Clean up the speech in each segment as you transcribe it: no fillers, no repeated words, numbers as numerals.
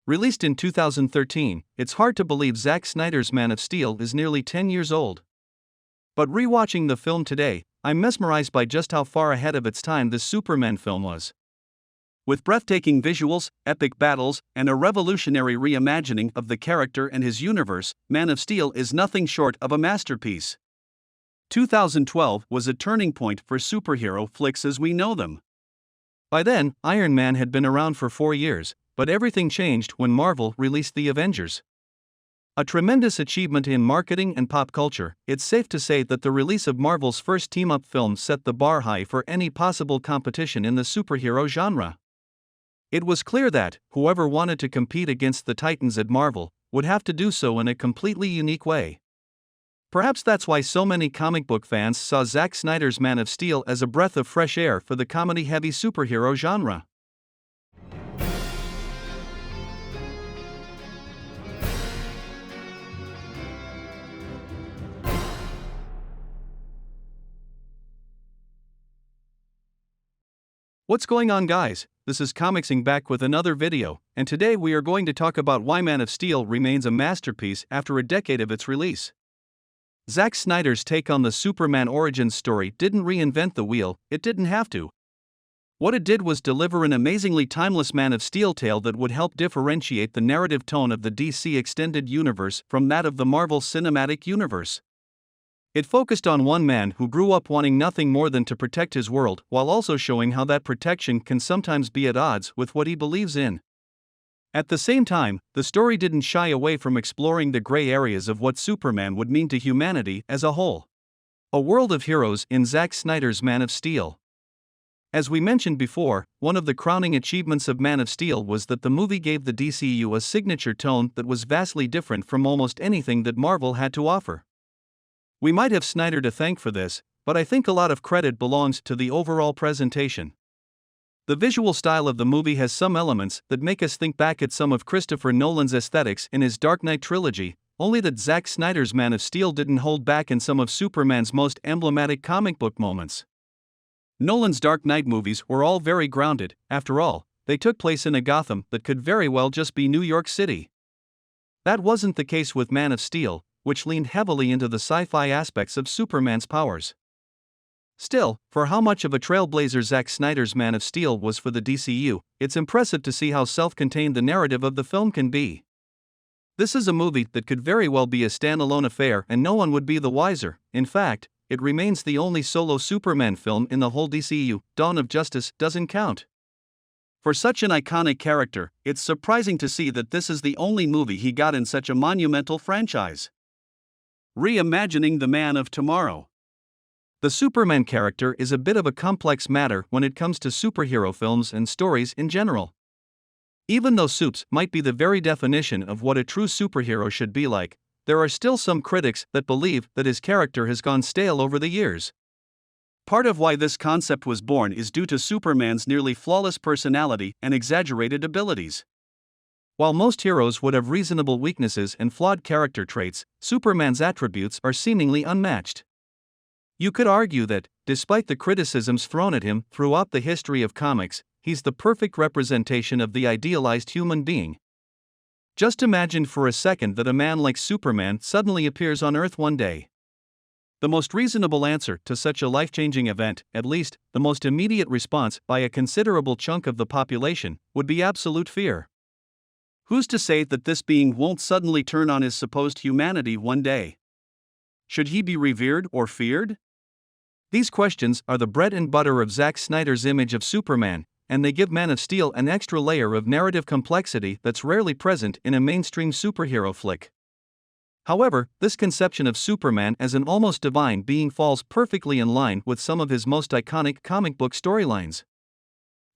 Released in 2013, it's hard to believe Zack Snyder's Man of Steel is nearly 10 years old. But rewatching the film today, I'm mesmerized by just how far ahead of its time this Superman film was. With breathtaking visuals, epic battles, and a revolutionary reimagining of the character and his universe, Man of Steel is nothing short of a masterpiece. 2012 was a turning point for superhero flicks as we know them. By then, Iron Man had been around for 4 years, but everything changed when Marvel released The Avengers. A tremendous achievement in marketing and pop culture, it's safe to say that the release of Marvel's first team-up film set the bar high for any possible competition in the superhero genre. It was clear that, whoever wanted to compete against the titans at Marvel, would have to do so in a completely unique way. Perhaps that's why so many comic book fans saw Zack Snyder's Man of Steel as a breath of fresh air for the comedy-heavy superhero genre. What's going on, guys? This is Comicsing back with another video, and today we are going to talk about why Man of Steel remains a masterpiece after a decade of its release. Zack Snyder's take on the Superman origins story didn't reinvent the wheel, it didn't have to. What it did was deliver an amazingly timeless Man of Steel tale that would help differentiate the narrative tone of the DC Extended Universe from that of the Marvel Cinematic Universe. It focused on one man who grew up wanting nothing more than to protect his world, while also showing how that protection can sometimes be at odds with what he believes in. At the same time, the story didn't shy away from exploring the gray areas of what Superman would mean to humanity as a whole. A world of heroes in Zack Snyder's Man of Steel. As we mentioned before, one of the crowning achievements of Man of Steel was that the movie gave the DCU a signature tone that was vastly different from almost anything that Marvel had to offer. We might have Snyder to thank for this, but I think a lot of credit belongs to the overall presentation. The visual style of the movie has some elements that make us think back at some of Christopher Nolan's aesthetics in his Dark Knight trilogy, only that Zack Snyder's Man of Steel didn't hold back in some of Superman's most emblematic comic book moments. Nolan's Dark Knight movies were all very grounded. After all, they took place in a Gotham that could very well just be New York City. That wasn't the case with Man of Steel, which leaned heavily into the sci-fi aspects of Superman's powers. Still, for how much of a trailblazer Zack Snyder's Man of Steel was for the DCU, it's impressive to see how self-contained the narrative of the film can be. This is a movie that could very well be a standalone affair and no one would be the wiser. In fact, it remains the only solo Superman film in the whole DCU. Dawn of Justice doesn't count. For such an iconic character, it's surprising to see that this is the only movie he got in such a monumental franchise. Reimagining the Man of Tomorrow. The Superman character is a bit of a complex matter when it comes to superhero films and stories in general. Even though supes might be the very definition of what a true superhero should be like, there are still some critics that believe that his character has gone stale over the years. Part of why this concept was born is due to Superman's nearly flawless personality and exaggerated abilities. While most heroes would have reasonable weaknesses and flawed character traits, Superman's attributes are seemingly unmatched. You could argue that, despite the criticisms thrown at him throughout the history of comics, he's the perfect representation of the idealized human being. Just imagine for a second that a man like Superman suddenly appears on Earth one day. The most reasonable answer to such a life-changing event, at least the most immediate response by a considerable chunk of the population, would be absolute fear. Who's to say that this being won't suddenly turn on his supposed humanity one day? Should he be revered or feared? These questions are the bread and butter of Zack Snyder's image of Superman, and they give Man of Steel an extra layer of narrative complexity that's rarely present in a mainstream superhero flick. However, this conception of Superman as an almost divine being falls perfectly in line with some of his most iconic comic book storylines.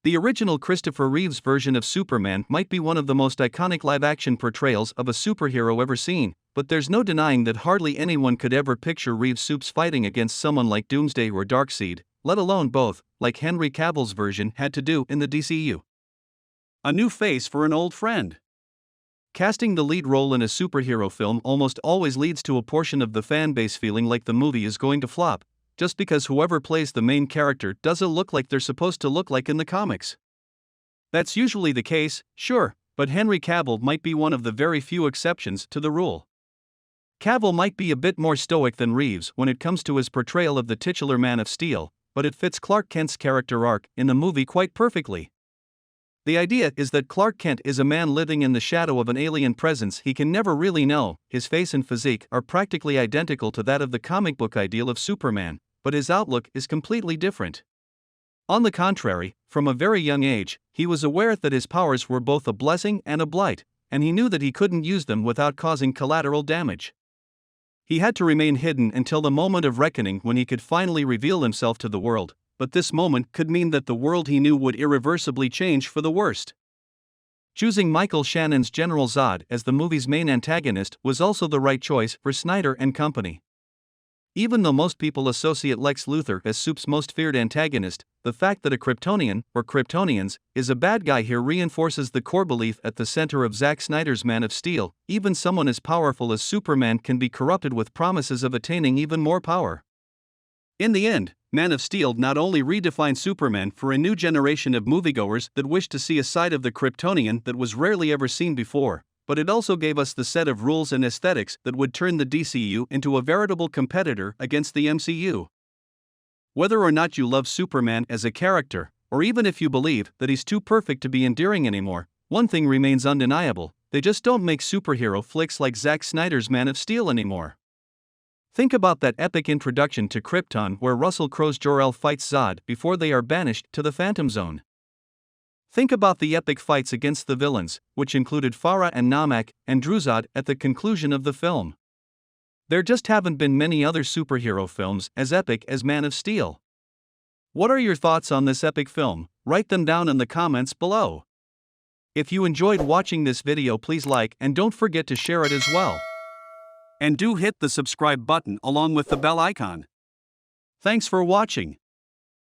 The original Christopher Reeve's version of Superman might be one of the most iconic live-action portrayals of a superhero ever seen, but there's no denying that hardly anyone could ever picture Reeve's supes fighting against someone like Doomsday or Darkseid, let alone both, like Henry Cavill's version had to do in the DCU. A new face for an old friend. Casting the lead role in a superhero film almost always leads to a portion of the fan base feeling like the movie is going to flop, just because whoever plays the main character doesn't look like they're supposed to look like in the comics. That's usually the case, sure, but Henry Cavill might be one of the very few exceptions to the rule. Cavill might be a bit more stoic than Reeves when it comes to his portrayal of the titular Man of Steel, but it fits Clark Kent's character arc in the movie quite perfectly. The idea is that Clark Kent is a man living in the shadow of an alien presence he can never really know. His face and physique are practically identical to that of the comic book ideal of Superman, but his outlook is completely different. On the contrary, from a very young age, he was aware that his powers were both a blessing and a blight, and he knew that he couldn't use them without causing collateral damage. He had to remain hidden until the moment of reckoning when he could finally reveal himself to the world, but this moment could mean that the world he knew would irreversibly change for the worst. Choosing Michael Shannon's General Zod as the movie's main antagonist was also the right choice for Snyder and company. Even though most people associate Lex Luthor as Soup's most feared antagonist, the fact that a Kryptonian, or Kryptonians, is a bad guy here reinforces the core belief at the center of Zack Snyder's Man of Steel: even someone as powerful as Superman can be corrupted with promises of attaining even more power. In the end, Man of Steel not only redefined Superman for a new generation of moviegoers that wished to see a side of the Kryptonian that was rarely ever seen before, but it also gave us the set of rules and aesthetics that would turn the DCU into a veritable competitor against the MCU. Whether or not you love Superman as a character, or even if you believe that he's too perfect to be endearing anymore, one thing remains undeniable: they just don't make superhero flicks like Zack Snyder's Man of Steel anymore. Think about that epic introduction to Krypton where Russell Crowe's Jor-El fights Zod before they are banished to the Phantom Zone. Think about the epic fights against the villains, which included Faora and Namek and Druzad at the conclusion of the film. There just haven't been many other superhero films as epic as Man of Steel. What are your thoughts on this epic film? Write them down in the comments below. If you enjoyed watching this video, please like and don't forget to share it as well. And do hit the subscribe button along with the bell icon. Thanks for watching.